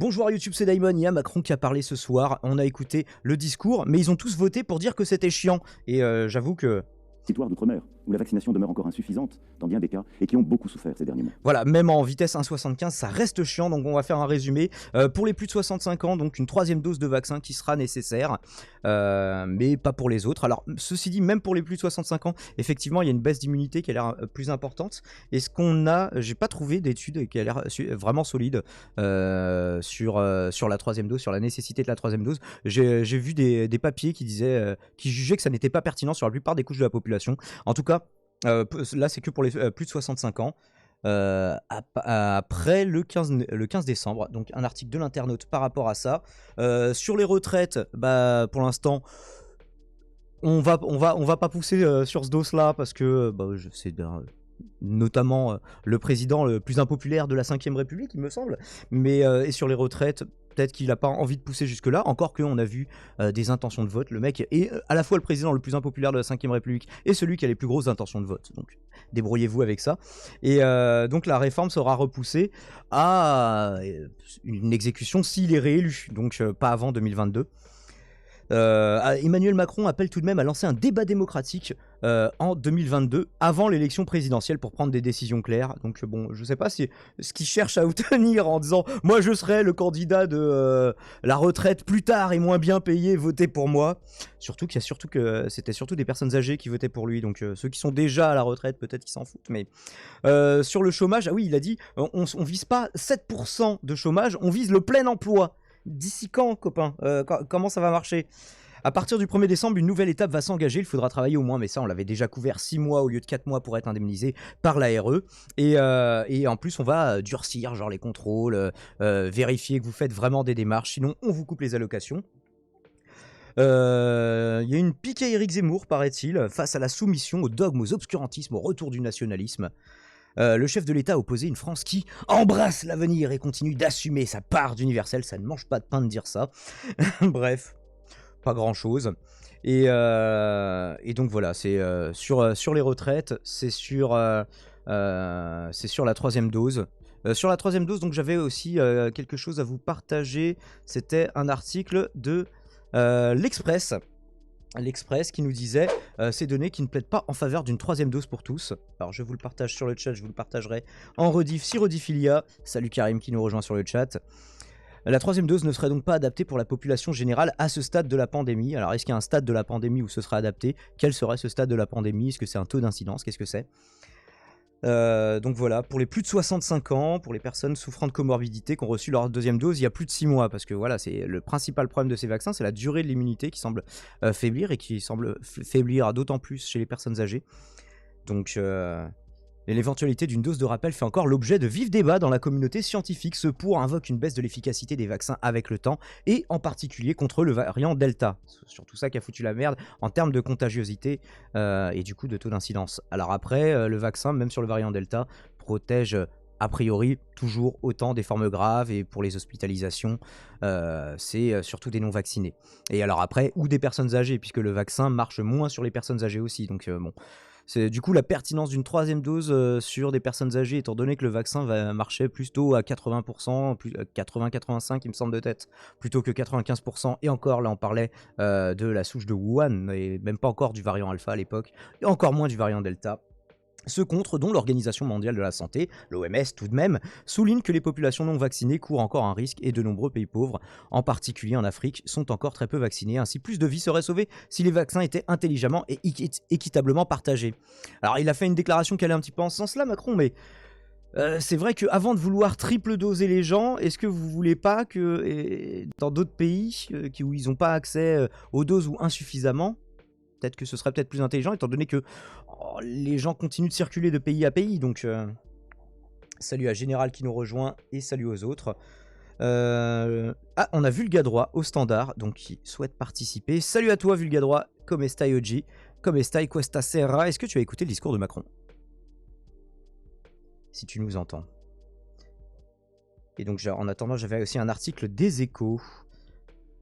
Bonjour à YouTube, c'est Daimon. Il y a Macron qui a parlé ce soir. On a écouté le discours, mais ils ont tous voté pour dire que c'était chiant. Et j'avoue que... Territoires d'outre-mer, où la vaccination demeure encore insuffisante dans bien des cas et qui ont beaucoup souffert ces derniers mois. Voilà, même en vitesse 1,75, ça reste chiant, donc on va faire un résumé. Pour les plus de 65 ans, donc une troisième dose de vaccin qui sera nécessaire, mais pas pour les autres. Alors, ceci dit, même pour les plus de 65 ans, effectivement, il y a une baisse d'immunité qui a l'air plus importante. Et ce qu'on a, j'ai pas trouvé d'études qui a l'air vraiment solide sur la troisième dose, sur la nécessité de la troisième dose. J'ai vu des papiers qui disaient, qui jugeaient que ça n'était pas pertinent sur la plupart des couches de la population. En tout cas, là c'est que pour les plus de 65 ans. Après le 15 décembre, donc un article de l'internaute par rapport à ça. Sur les retraites, bah, pour l'instant, on va pas pousser sur ce dos là parce que c'est notamment le président le plus impopulaire de la 5ème République, il me semble. Mais et sur les retraites, peut-être qu'il n'a pas envie de pousser jusque-là, encore qu'on a vu des intentions de vote. Le mec est à la fois le président le plus impopulaire de la 5ème République et celui qui a les plus grosses intentions de vote. Donc débrouillez-vous avec ça. Et donc la réforme sera repoussée à une exécution s'il est réélu, donc pas avant 2022. Emmanuel Macron appelle tout de même à lancer un débat démocratique en 2022, avant l'élection présidentielle, pour prendre des décisions claires. Donc bon, je sais pas si ce qu'il cherche à obtenir en disant « Moi je serai le candidat de la retraite plus tard et moins bien payé, votez pour moi ». Surtout qu'il y a c'était surtout des personnes âgées qui votaient pour lui, donc ceux qui sont déjà à la retraite, peut-être qu'ils s'en foutent. Mais sur le chômage, ah oui, il a dit on vise pas 7% de chômage, on vise le plein emploi. D'ici quand, copain? Comment ça va marcher? À partir du 1er décembre, une nouvelle étape va s'engager. Il faudra travailler au moins, mais ça, on l'avait déjà couvert 6 mois au lieu de 4 mois pour être indemnisé par la RE. Et en plus, on va durcir genre les contrôles, vérifier que vous faites vraiment des démarches. Sinon, on vous coupe les allocations. Il y a une pique à Éric Zemmour, paraît-il, face à la soumission aux dogmes, aux obscurantismes, au retour du nationalisme. Le chef de l'État a opposé une France qui embrasse l'avenir et continue d'assumer sa part d'universel. Ça ne mange pas de pain de dire ça. Bref, pas grand-chose. Et donc voilà, c'est sur les retraites, c'est sur la troisième dose. Sur la troisième dose, donc j'avais aussi quelque chose à vous partager. C'était un article de l'Express. L'Express qui nous disait ces données qui ne plaident pas en faveur d'une troisième dose pour tous. Alors je vous le partage sur le chat, je vous le partagerai en rediff si rediff il y a. Salut Karim qui nous rejoint sur le chat. La troisième dose ne serait donc pas adaptée pour la population générale à ce stade de la pandémie. Alors est-ce qu'il y a un stade de la pandémie où ce sera adapté? Quel serait ce stade de la pandémie? Est-ce que c'est un taux d'incidence? Qu'est-ce que c'est? Donc voilà, pour les plus de 65 ans, pour les personnes souffrant de comorbidité qui ont reçu leur deuxième dose il y a plus de 6 mois, parce que voilà, c'est le principal problème de ces vaccins, c'est la durée de l'immunité qui semble faiblir, et qui semble faiblir d'autant plus chez les personnes âgées. Donc l'éventualité d'une dose de rappel fait encore l'objet de vifs débats dans la communauté scientifique. Ce pour invoque une baisse de l'efficacité des vaccins avec le temps, et en particulier contre le variant Delta. C'est surtout ça qui a foutu la merde en termes de contagiosité et du coup de taux d'incidence. Alors après, le vaccin, même sur le variant Delta, protège a priori toujours autant des formes graves, et pour les hospitalisations, c'est surtout des non-vaccinés. Et alors après, ou des personnes âgées, puisque le vaccin marche moins sur les personnes âgées aussi, donc bon... C'est du coup la pertinence d'une troisième dose sur des personnes âgées, étant donné que le vaccin va marcher plutôt à 80%, 80-85 il me semble de tête, plutôt que 95%. Et encore, là on parlait de la souche de Wuhan, et même pas encore du variant alpha à l'époque, et encore moins du variant delta. Ce contre dont l'Organisation mondiale de la santé, l'OMS tout de même, souligne que les populations non vaccinées courent encore un risque, et de nombreux pays pauvres, en particulier en Afrique, sont encore très peu vaccinés. Ainsi, plus de vies seraient sauvées si les vaccins étaient intelligemment et équitablement partagés. Alors il a fait une déclaration qui allait un petit peu en ce sens-là, Macron, mais... c'est vrai qu'avant de vouloir triple doser les gens, est-ce que vous voulez pas que dans d'autres pays où ils n'ont pas accès aux doses ou insuffisamment, peut-être que ce serait peut-être plus intelligent, étant donné que les gens continuent de circuler de pays à pays. Donc salut à Général qui nous rejoint, et salut aux autres. Ah, on a Vulgadroit au standard, donc qui souhaite participer. Salut à toi Vulgadroit, come stai oggi? Come stai questa sera? Est-ce que tu as écouté le discours de Macron? Si tu nous entends. Et donc en attendant, j'avais aussi un article des Échos.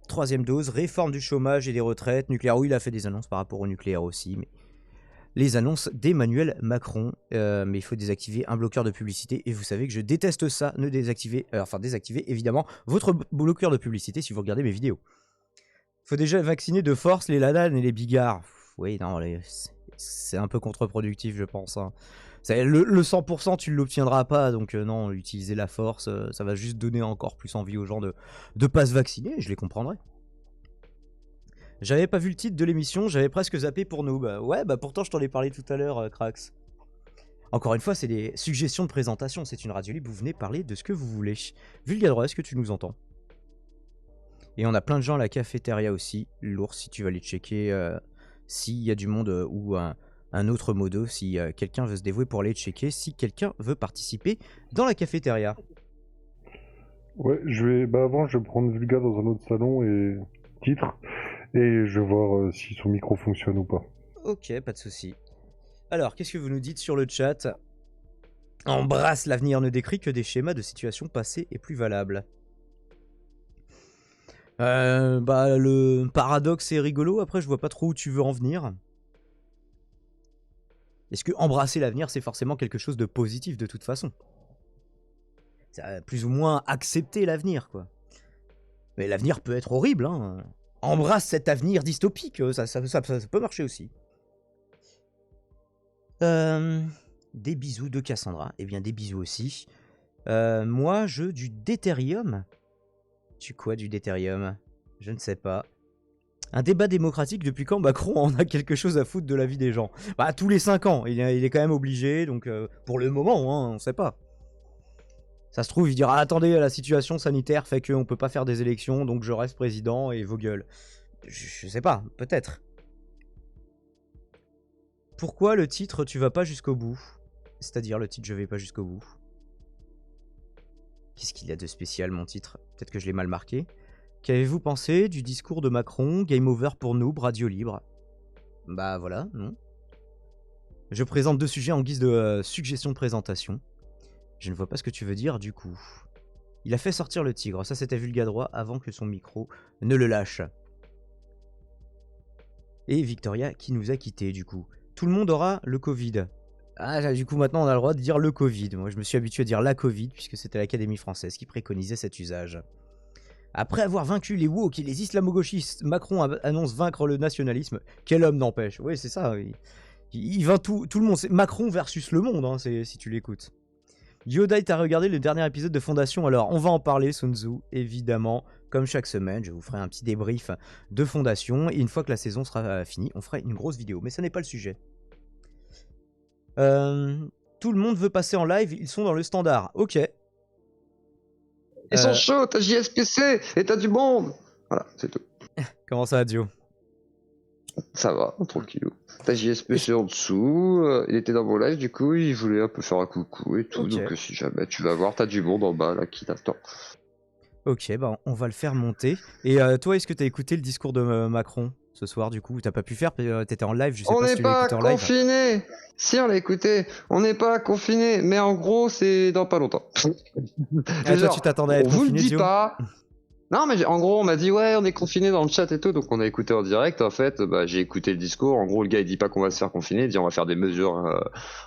Troisième dose, réforme du chômage et des retraites, nucléaire. Oui, il a fait des annonces par rapport au nucléaire aussi, mais les annonces d'Emmanuel Macron. Mais il faut désactiver un bloqueur de publicité. Et vous savez que je déteste ça. Ne désactiver, désactivez évidemment votre bloqueur de publicité si vous regardez mes vidéos. Faut déjà vacciner de force les ladanes et les bigards. Oui, non, c'est un peu contre-productif, je pense. Hein. Le 100%, tu ne l'obtiendras pas. Donc non, utiliser la force, ça va juste donner encore plus envie aux gens de pas se vacciner. Et je les comprendrai. J'avais pas vu le titre de l'émission, j'avais presque zappé pour nous. Ouais, pourtant je t'en ai parlé tout à l'heure, Crax. Encore une fois, c'est des suggestions de présentation, c'est une radio libre, vous venez parler de ce que vous voulez. Vulgadroit, est-ce que tu nous entends? Et on a plein de gens à la cafétéria aussi. L'ours, si tu vas aller checker s'il y a du monde ou un autre modo, si quelqu'un veut se dévouer pour aller checker, si quelqu'un veut participer dans la cafétéria. Ouais, avant, je vais prendre Vulga dans un autre salon et titre. Et je vais voir si son micro fonctionne ou pas. Ok, pas de souci. Alors, qu'est-ce que vous nous dites sur le chat? Embrasse, l'avenir ne décrit que des schémas de situations passées et plus valables. Le paradoxe est rigolo, après je vois pas trop où tu veux en venir. Est-ce que embrasser l'avenir c'est forcément quelque chose de positif de toute façon? Ça, plus ou moins accepter l'avenir, quoi. Mais l'avenir peut être horrible, hein. Embrasse cet avenir dystopique, ça peut marcher aussi. Des bisous de Cassandra, eh bien des bisous aussi. Moi, du Deutérium. Tu quoi du Deutérium? Je ne sais pas. Un débat démocratique, depuis quand Macron en a quelque chose à foutre de la vie des gens? Tous les 5 ans, il est quand même obligé, donc pour le moment, hein, on sait pas. Ça se trouve, il dira attendez, la situation sanitaire fait qu'on peut pas faire des élections, donc je reste président et vos gueules. Je sais pas, peut-être. Pourquoi le titre tu vas pas jusqu'au bout? C'est-à-dire le titre je vais pas jusqu'au bout. Qu'est-ce qu'il y a de spécial mon titre? Peut-être que je l'ai mal marqué. Qu'avez-vous pensé du discours de Macron? Game over pour nous, radio libre. Bah voilà, non. Je présente 2 sujets en guise de suggestion de présentation. Je ne vois pas ce que tu veux dire du coup. Il a fait sortir le tigre, ça c'était Vulgadroit avant que son micro ne le lâche. Et Victoria qui nous a quittés du coup. Tout le monde aura le Covid. Ah, du coup maintenant on a le droit de dire le Covid. Moi je me suis habitué à dire la Covid puisque c'était l'Académie française qui préconisait cet usage. Après avoir vaincu les woke et les islamo-gauchistes, Macron annonce vaincre le nationalisme. Quel homme n'empêche. Oui c'est ça, il vainc tout le monde. C'est Macron versus le monde hein, si tu l'écoutes. Yoda, t'as regardé le dernier épisode de Fondation? Alors, on va en parler, Sun Tzu, évidemment. Comme chaque semaine, je vous ferai un petit débrief de Fondation. Et une fois que la saison sera finie, on fera une grosse vidéo. Mais ça n'est pas le sujet. Tout le monde veut passer en live, ils sont dans le standard. Ok. Ils sont chauds, t'as JSPC et t'as du monde. Voilà, c'est tout. Comment ça va, Dio? Ça va, tranquille. T'as JSPC en dessous, il était dans mon live, du coup, il voulait un peu faire un coucou et tout. Okay. Donc, si jamais tu vas voir, t'as du monde en bas là qui t'attend. Ok, on va le faire monter. Et toi, est-ce que t'as écouté le discours de Macron ce soir, du coup? T'as pas pu faire, t'étais en live, je sais pas si tu l'as écouté en live. On n'est pas confiné. Si, on l'a écouté. On n'est pas confiné, mais en gros, c'est dans pas longtemps. Toi, tu t'attendais à être confiné, on vous le dit pas. Non, mais en gros, on m'a dit, ouais, on est confiné dans le chat et tout, donc on a écouté en direct. En fait, j'ai écouté le discours. En gros, le gars, il dit pas qu'on va se faire confiner, il dit on va faire des mesures.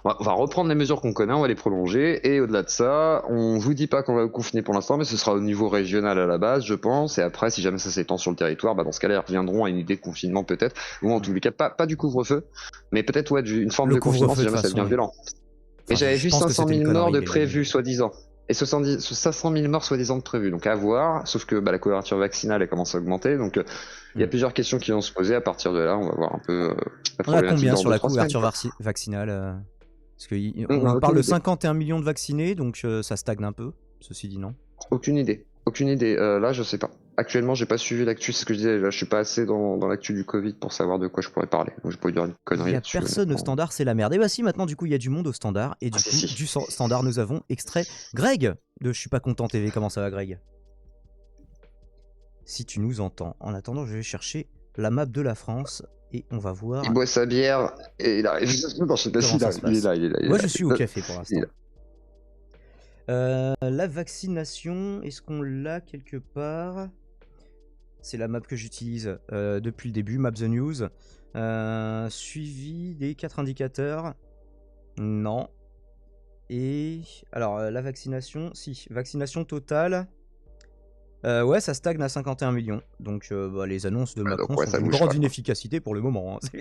On va reprendre les mesures qu'on connaît, on va les prolonger. Et au-delà de ça, on vous dit pas qu'on va vous confiner pour l'instant, mais ce sera au niveau régional à la base, je pense. Et après, si jamais ça s'étend sur le territoire, dans ce cas-là, ils reviendront à une idée de confinement peut-être. Ou en tous les cas, pas du couvre-feu, mais peut-être, ouais, une forme de confinement si jamais ça devient violent. Et j'avais vu 500 000 morts de prévus, soi-disant. Et 500 000 morts soi-disant de prévus, donc à voir, sauf que la couverture vaccinale elle commence à augmenter, donc il y a plusieurs questions qui vont se poser. À partir de là, on va voir un peu la problématique. On a combien sur la couverture vaccinale? Parce qu'on parle de 51 millions de vaccinés, donc ça stagne un peu, ceci dit, non? Aucune idée. Là, je sais pas. Actuellement, j'ai pas suivi l'actu, c'est ce que je disais. Là, je suis pas assez dans l'actu du Covid pour savoir de quoi je pourrais parler. Donc, je pourrais dire une connerie. Il y a personne au standard, c'est la merde. Et si, maintenant, du coup, il y a du monde au standard. Et du coup, du standard, nous avons extrait Greg de Je suis pas content TV. Comment ça va, Greg? Si tu nous entends. En attendant, je vais chercher la map de la France et on va voir. Il boit sa bière et il arrive. Non, je sais pas s'il arrive. Il est là. Moi, je suis au café pour l'instant. La vaccination, est-ce qu'on l'a quelque part? C'est la map que j'utilise depuis le début, Map the News. Suivi des 4 indicateurs. Non. Et alors la vaccination, si, vaccination totale. Ouais, ça stagne à 51 millions. Donc bah, les annonces de Macron donc, ouais, sont ça d'une bouge grande pas, quoi. inefficacité pour le moment. Hein.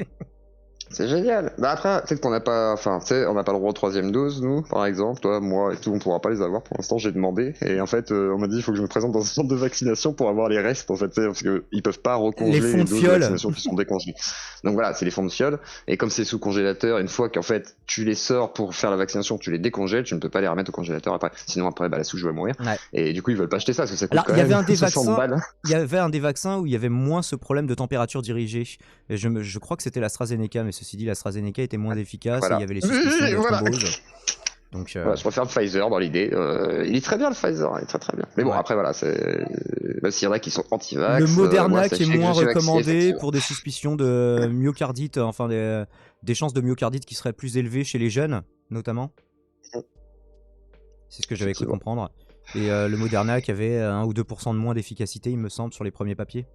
C'est génial. Bah après, peut-être qu'on n'a pas, enfin, tu sais, on n'a pas le droit aux 3e dose, nous, par exemple, toi, moi et tout, on pourra pas les avoir. Pour l'instant, j'ai demandé et en fait, on m'a dit il faut que je me présente dans un centre de vaccination pour avoir les restes, en fait, tu sais, parce que ils peuvent pas recongeler Les fonds les de doses de fiole. vaccination qui sont décongelées. Donc voilà, c'est les fonds de fiole. Et comme c'est sous congélateur, une fois qu'en fait tu les sors pour faire la vaccination, tu les décongèles, tu ne peux pas les remettre au congélateur après. Sinon après, bah la souche va mourir. Ouais. Et du coup, ils veulent pas acheter ça parce que ça coûte Alors, quand il y avait même un des 60 vaccins. balles. Il y avait un des vaccins où il y avait moins ce problème de température dirigée. Et je crois que c'était l'AstraZeneca, mais ceci dit, l'AstraZeneca était moins efficace et Voilà. il y avait les suspicions de Voilà. thrombose. Donc, Voilà, je préfère le Pfizer dans l'idée. Il est très bien le Pfizer, il est très très bien. Mais bon, Ouais. après voilà, c'est même s'il y en a qui sont anti-vax. le Moderna moi, qui est sachez que moins je suis vacciné, recommandé effectivement. pour des suspicions de myocardite, enfin des chances de myocardite qui seraient plus élevées chez les jeunes, notamment. C'est ce que j'avais cru Effectivement. comprendre. Et le Moderna qui avait 1 ou 2% de moins d'efficacité, il me semble, sur les premiers papiers.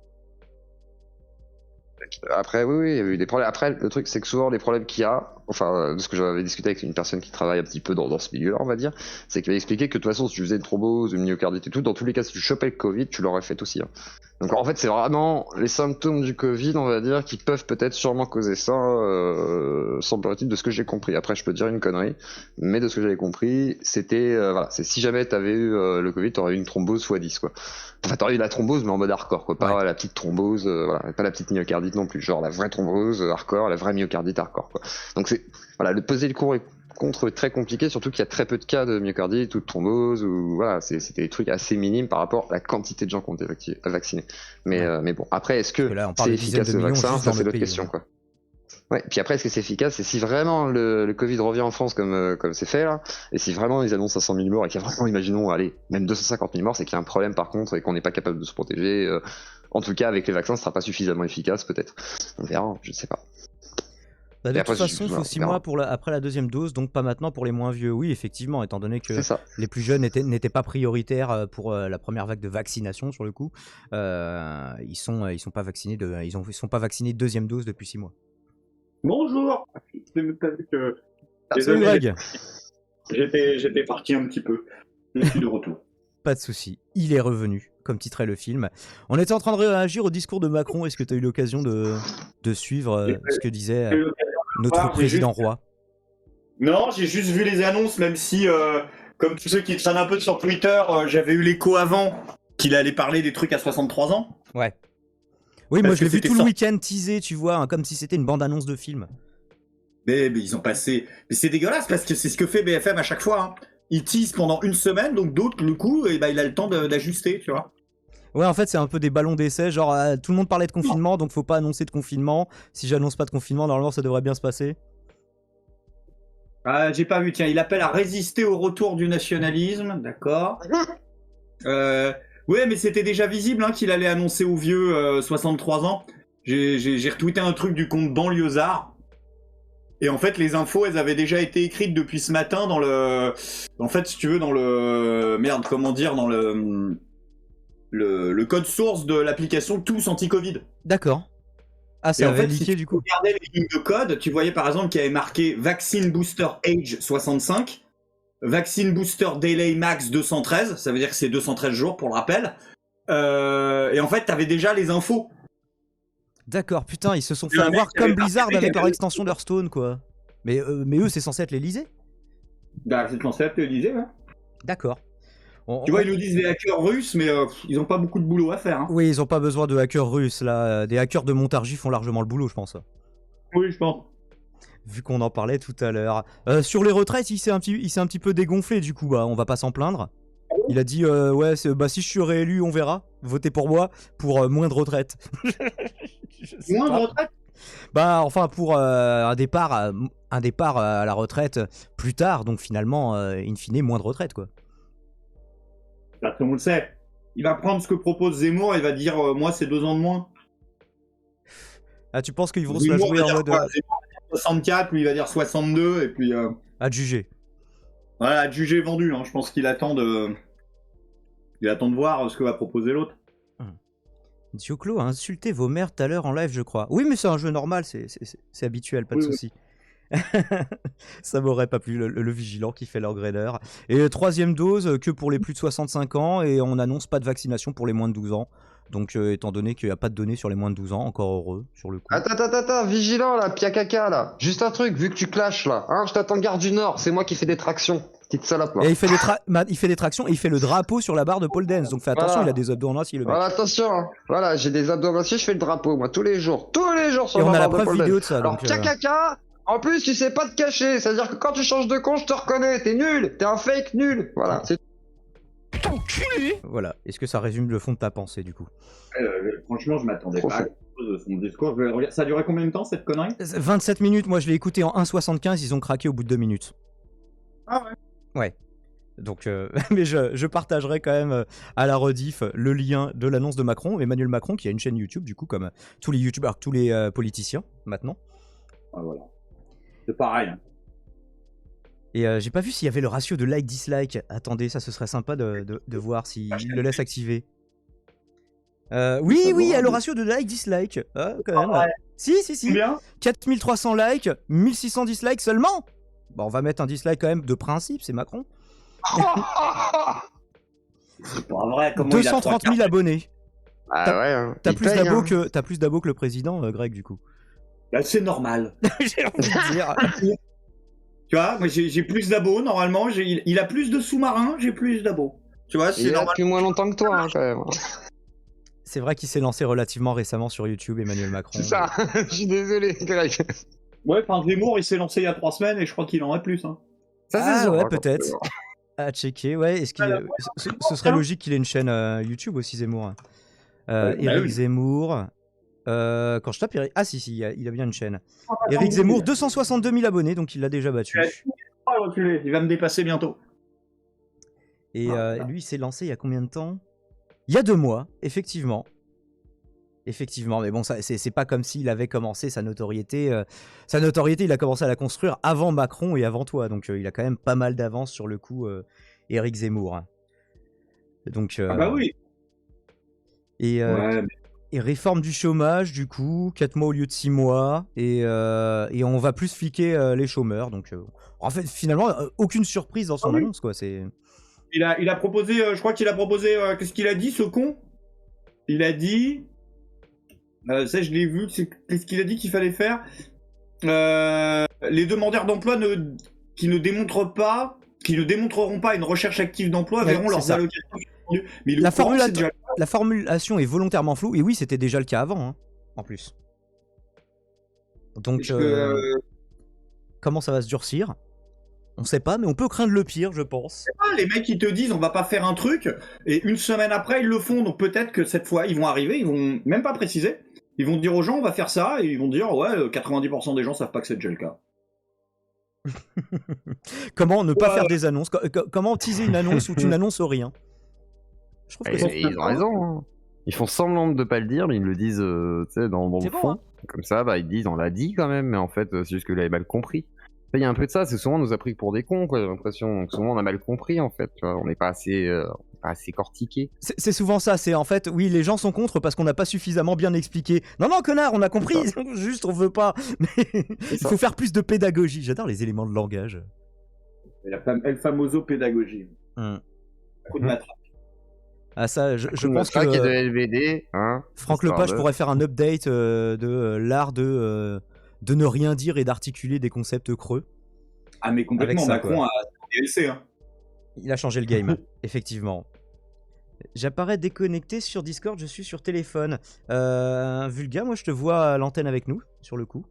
Après, oui, il y a eu des problèmes. Après, le truc, c'est que souvent, les problèmes qu'il y a, enfin, de ce que j'avais discuté avec une personne qui travaille un petit peu dans ce milieu-là, on va dire, c'est qu'il m'a expliqué que de toute façon, si tu faisais une thrombose, une myocardite et tout, dans tous les cas, si tu chopais le Covid, tu l'aurais fait aussi. Hein. Donc, en fait, c'est vraiment les symptômes du Covid, on va dire, qui peuvent peut-être sûrement causer ça, semblerait-il, de ce que j'ai compris. Après, je peux te dire une connerie, mais de ce que j'avais compris, c'était, voilà, c'est si jamais t'avais eu le Covid, t'aurais eu une thrombose x10, quoi. Enfin, t'aurais eu la thrombose, mais en mode hardcore, quoi. Pas la petite thrombose, voilà, pas la petite myocardite non plus. Genre la vraie thrombose hardcore, la vraie myocardite hardcore, quoi. Donc c'est, voilà, de peser le pour et contre est très compliqué, surtout qu'il y a très peu de cas de myocardite ou de thrombose, ou voilà, c'était des trucs assez minimes par rapport à la quantité de gens qui ont été vaccinés. Mais bon, après, est-ce Parce que que là, on parle c'est de dizaines efficace de le millions vaccin? juste Ça, dans c'est notre l'autre pays. question, quoi. Ouais, puis après, est-ce que c'est efficace? Et si vraiment le Covid revient en France comme c'est fait là, et si vraiment ils annoncent 500 000 morts et qu'il y a vraiment, imaginons, allez, même 250 000 morts, c'est qu'il y a un problème par contre et qu'on n'est pas capable de se protéger. En tout cas, avec les vaccins, ce sera pas suffisamment efficace, peut-être. On verra, je sais pas. Bah, de Et après, toute façon, il faut voilà, 6 on verra. mois après la deuxième dose, donc pas maintenant pour les moins vieux. Oui, effectivement, étant donné que C'est ça. les plus jeunes n'étaient pas prioritaires pour la première vague de vaccination, sur le coup, ils sont pas vaccinés ils sont pas vaccinés deuxième dose depuis 6 mois. Bonjour. C'est que Salut Greg. j'étais parti un petit peu. Je suis de retour. Pas de souci, il est revenu, comme titrait le film. On était en train de réagir au discours de Macron. Est-ce que tu as eu l'occasion de suivre ce que disait notre J'ai président juste- roi? Non, j'ai juste vu les annonces, même si, comme tous ceux qui traînent un peu sur Twitter, j'avais eu l'écho avant qu'il allait parler des trucs à 63 ans. Ouais. Oui, Parce moi je que l'ai vu c'était tout le ça. week-end teasé, tu vois, hein, comme si c'était une bande-annonce de film. Mais ils ont passé. Mais c'est dégueulasse parce que c'est ce que fait BFM à chaque fois. Hein. Ils teasent pendant une semaine, donc d'autres, le coup, et il a le temps d'ajuster, tu vois. Ouais, en fait, c'est un peu des ballons d'essai. Genre, tout le monde parlait de confinement, donc faut pas annoncer de confinement. Si j'annonce pas de confinement, normalement, ça devrait bien se passer. Ah, j'ai pas vu. Tiens, il appelle à résister au retour du nationalisme, d'accord. Ouais, mais c'était déjà visible hein, qu'il allait annoncer aux vieux 63 ans. J'ai retweeté un truc du compte Banlieusard. Et en fait, les infos, elles avaient déjà été écrites depuis ce matin dans le... En fait, si tu veux, dans le... Merde, comment dire, dans le code source de l'application Tous Anti-Covid. D'accord. Ah, Et ça en avait fait, si leaké tu du coup. regardais les lignes de code, tu voyais par exemple qu'il y avait marqué Vaccine Booster Age 65, Vaccine Booster Delay Max 213, ça veut dire que c'est 213 jours pour le rappel. Et en fait, t'avais déjà les infos. D'accord, putain, ils se sont Et fait le avoir mec comme avait Blizzard marqué avec qu'il leur avait- extension d'Hearthstone, quoi. Mais eux, c'est censé être l'Elysée. Bah, c'est le concept, tu le disais, ouais. D'accord. Tu vois, ils nous disent des hackers russes, mais ils ont pas beaucoup de boulot à faire. Hein. Oui, ils ont pas besoin de hackers russes, là. Des hackers de Montargis font largement le boulot, je pense. Oui, je pense. Vu qu'on en parlait tout à l'heure. Sur les retraites, il s'est un petit peu dégonflé, du coup, bah, on va pas s'en plaindre. Il a dit, ouais, bah, si je suis réélu, on verra. Votez pour moi, pour moins de retraite. Je sais Moins de pas. retraite. Bah, enfin, pour un départ à la retraite plus tard, donc finalement, in fine, moins de retraite, quoi. Bah, tout le monde le sait. Il va prendre ce que propose Zemmour et il va dire moi, c'est 2 ans de moins. Ah, tu penses qu'ils vont se la Zemmour jouer va en dire mode quoi Zemmour va dire 64, lui il va dire 62, et puis à juger? voilà, jugé vendu. Hein. Je pense qu'il attend de voir ce que va proposer l'autre. Dioclo a insulté vos mères tout à l'heure en live, je crois. Oui, mais c'est un jeu normal, c'est habituel, pas de Oui, oui. souci. Ça m'aurait pas plu, le vigilant qui fait l'upgrader. Et troisième dose que pour les plus de 65 ans, et on n'annonce pas de vaccination pour les moins de 12 ans. Donc, étant donné qu'il n'y a pas de données sur les moins de 12 ans, encore heureux sur le coup. Attends, vigilant là, pia caca là. Juste un truc, vu que tu clashes là. Hein, je t'attends gare du Nord, c'est moi qui fais des tractions. Petite salope là. Et il fait des tractions et il fait le drapeau sur la barre de pole dance. Donc fais attention, Voilà. il a des abdos en acier le mec. Voilà, attention, hein. Voilà, j'ai des abdos je fais le drapeau, moi, tous les jours sur Et on ma a la barre de preuve pole vidéo dance. de ça. Alors, Donc, pia caca, en plus, tu sais pas te cacher, c'est-à-dire que quand tu changes de con, je te reconnais, t'es nul, t'es un fake nul, voilà, c'est voilà. Est-ce que ça résume le fond de ta pensée du coup? Franchement, je m'attendais Trop pas à chaud. grand chose de son discours. Je vais le relire. Ça a duré combien de temps cette connerie? 27 minutes, moi je l'ai écouté en 1,75, ils ont craqué au bout de 2 minutes. Ah ouais. Ouais. Donc, mais je partagerai quand même à la rediff le lien de l'annonce de Macron, Emmanuel Macron, qui a une chaîne YouTube, du coup, comme tous les youtubeurs, tous les politiciens, maintenant. Ah, voilà. C'est pareil. Hein. Et j'ai pas vu s'il y avait le ratio de like-dislike. Attendez, ça ce serait sympa de voir s'il le laisse activer. Oui, il y a le ratio de like-dislike. Quand même. Ouais. Si. Combien? 4300 likes, 1600 dislikes seulement. Bon, on va mettre un dislike quand même de principe, c'est Macron. C'est pas vrai. Comment 230 000 abonnés. Ah ouais, hein. T'as Il plus paye, d'abos hein. que le président, Greg, du coup. Bah, c'est normal. J'ai envie de dire. Tu vois, moi j'ai plus d'abos normalement. Il a plus de sous-marins, j'ai plus d'abos. Tu vois, c'est Il est là normal. depuis moins longtemps que toi, hein, quand même. C'est vrai qu'il s'est lancé relativement récemment sur YouTube, Emmanuel Macron. C'est ça, je suis désolé, Greg. Ouais, enfin, Zemmour, il s'est lancé il y a 3 semaines et je crois qu'il en a plus. Hein. Ça, Ah sûr, ouais, hein, peut-être. quand même. À checker, ouais. Est-ce qu'il, ce serait logique qu'il ait une chaîne YouTube aussi, Zemmour. Bah Eric oui. Zemmour. Quand je tape Eric... Ah si, il a bien une chaîne. Eric Zemmour, 262 000 abonnés, donc il l'a déjà battu. Oh, reculé, il va me dépasser bientôt. Et lui, il s'est lancé il y a combien de temps? Il y a 2 mois, effectivement. Effectivement, mais bon, c'est pas comme s'il avait commencé sa notoriété. Sa notoriété, il a commencé à la construire avant Macron et avant toi. Donc il a quand même pas mal d'avance sur le coup, Eric Zemmour. Donc, Ah bah oui. Et, Ouais, et réforme du chômage, du coup, 4 mois au lieu de 6 mois. Et on va plus fliquer les chômeurs. Donc, en fait, finalement, aucune surprise dans son oui. annonce, quoi. C'est... Il a proposé, je crois qu'il a proposé, qu'est-ce qu'il a dit, ce con? Il a dit, ça je l'ai vu, qu'est-ce qu'il a dit qu'il fallait faire? Les demandeurs d'emploi qui ne démontreront pas une recherche active d'emploi Ouais, verront c'est leurs ça. allocations suspendues. Mais le La, courant, formula- c'est déjà... la formulation est volontairement floue. Et oui, c'était déjà le cas avant, hein, en plus. Donc, Parce que, comment ça va se durcir? On sait pas, mais on peut craindre le pire, je pense. les mecs ils te disent on va pas faire un truc et une semaine après ils le font, donc peut-être que cette fois ils vont arriver, ils vont même pas préciser, ils vont dire aux gens on va faire ça et ils vont dire ouais 90% des gens savent pas que c'est déjà le cas. Comment ne pas Ouais. faire des annonces? Comment teaser une annonce où tu n'annonces rien? Je trouve que c'est... Ils ont raison. Hein. Ils font semblant de pas le dire, mais ils le disent tu sais, dans C'est le bon, fond. hein. Comme ça, bah, ils disent on l'a dit quand même, mais en fait, c'est juste que vous l'avez mal compris. Il y a un peu de ça, c'est souvent on nous a pris pour des cons, quoi, j'ai l'impression. Donc souvent on a mal compris, en fait. Tu vois, on n'est pas assez cortiqué. C'est souvent ça, c'est en fait, oui, les gens sont contre parce qu'on n'a pas suffisamment bien expliqué. Non, connard, on a compris, juste on veut pas. Mais il faut faire plus de pédagogie. J'adore les éléments de langage. El famoso pédagogie. Coup de matraque. Ah ça, je pense Notre hack est de que LVD, hein. Franck histoire Lepage de- pourrait faire un update de l'art de ne rien dire et d'articuler des concepts creux. Ah mais complètement, Avec ça, Macron quoi. a DLC hein. Il a changé le game, effectivement. J'apparais déconnecté sur Discord, je suis sur téléphone. Vulga, moi je te vois à l'antenne avec nous, sur le coup.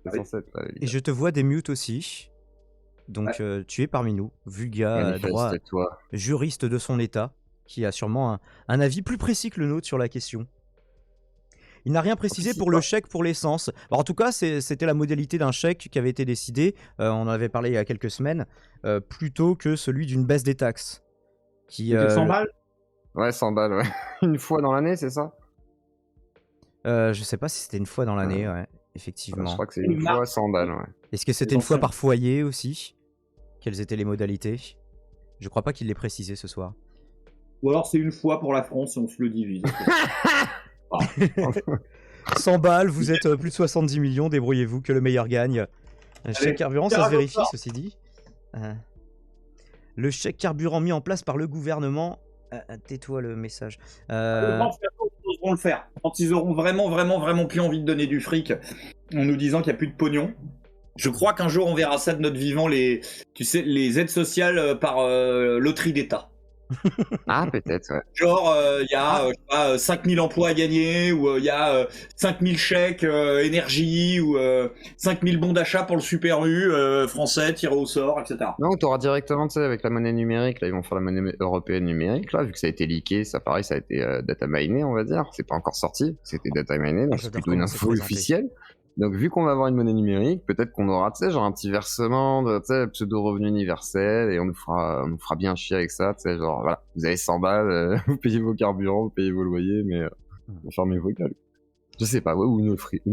C'est censé être, Et je te vois des mutes aussi. Donc tu es parmi nous. Vulga, droit, manifeste-toi. juriste de son état, qui a sûrement un avis plus précis que le nôtre sur la question. Il n'a rien précisé pour le chèque pour l'essence. En tout cas, c'était la modalité d'un chèque qui avait été décidé, on en avait parlé il y a quelques semaines, plutôt que celui d'une baisse des taxes. Qui, C'était 100 balles. Ouais, 100 balles, ouais. Une fois dans l'année, c'est ça? je sais pas si c'était une fois dans l'année, ouais, effectivement. Je crois que c'est une fois 100 balles, ouais. Est-ce que c'était une fois par foyer aussi? Quelles étaient les modalités? Je crois pas qu'il l'ait précisé ce soir. Ou alors c'est une fois pour la France et on se le divise. 100 balles, vous êtes plus de 70 millions, débrouillez-vous, que le meilleur gagne. Un chèque carburant, ça se vérifie, ceci dit. Le chèque carburant mis en place par le gouvernement. Tais-toi le message. Ils oseront le faire. Quand ils auront vraiment plus envie de donner du fric en nous disant qu'il n'y a plus de pognon. Je crois qu'un jour on verra ça de notre vivant, tu sais, les aides sociales par loterie d'État. Ah, peut-être, ouais. Genre, il y a 5000 emplois à gagner, ou il y a 5000 chèques énergie, ou 5000 bons d'achat pour le Super U français tiré au sort, etc. Non, tu auras directement, tu sais, avec la monnaie numérique, là, ils vont faire la monnaie européenne numérique, là, vu que ça a été leaké, ça pareil, ça a été data miné, on va dire. C'est pas encore sorti, c'était data miné, donc c'est plutôt une info officielle. Donc, vu qu'on va avoir une monnaie numérique, peut-être qu'on aura, tu sais, genre un petit versement de, tu sais, pseudo-revenu universel, et on nous fera bien chier avec ça, tu sais, genre, voilà, vous avez 100 balles, vous payez vos carburants, vous payez vos loyers, mais fermez vos gueules. Je sais pas, ouais, ou une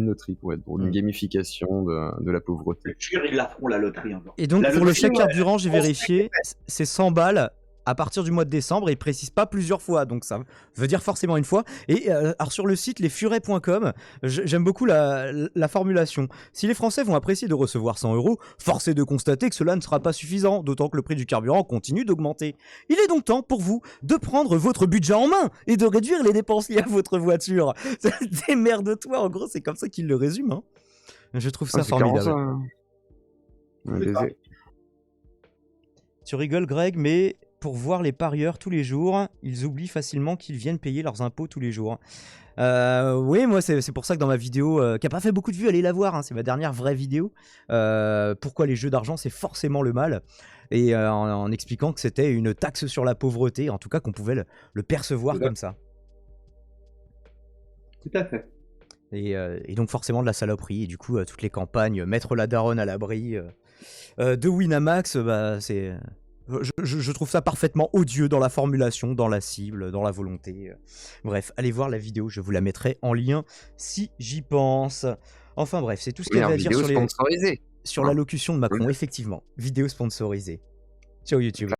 loterie pour être pour une gamification de la pauvreté. Ils la feront, la loterie, encore. Et donc, pour le chèque carburant, j'ai vérifié, c'est 100 balles à partir du mois de décembre, et il précise pas plusieurs fois, donc ça veut dire forcément une fois. Et alors sur le site lesfurets.com, j'aime beaucoup la formulation. Si les Français vont apprécier de recevoir 100 €, force est de constater que cela ne sera pas suffisant, d'autant que le prix du carburant continue d'augmenter. Il est donc temps pour vous de prendre votre budget en main et de réduire les dépenses liées à votre voiture. Démerde-toi, en gros, c'est comme ça qu'il le résume. Hein. Je trouve ça formidable. Ça, hein. Tu rigoles, Greg, mais pour voir les parieurs tous les jours, ils oublient facilement qu'ils viennent payer leurs impôts tous les jours. Oui, moi c'est pour ça que dans ma vidéo, qui a pas fait beaucoup de vues, allez la voir, hein, c'est ma dernière vraie vidéo. Pourquoi les jeux d'argent c'est forcément le mal. Et en expliquant que c'était une taxe sur la pauvreté, en tout cas qu'on pouvait le percevoir comme ça. Tout à fait. Et donc forcément de la saloperie, et du coup toutes les campagnes, mettre la daronne à l'abri de Winamax, bah c'est... Je trouve ça parfaitement odieux dans la formulation, dans la cible, dans la volonté. Bref, allez voir la vidéo, je vous la mettrai en lien si j'y pense. Enfin bref, c'est tout ce qu'il y avait à dire sur l'allocution de Macron, effectivement. Vidéo sponsorisée. Ciao YouTube.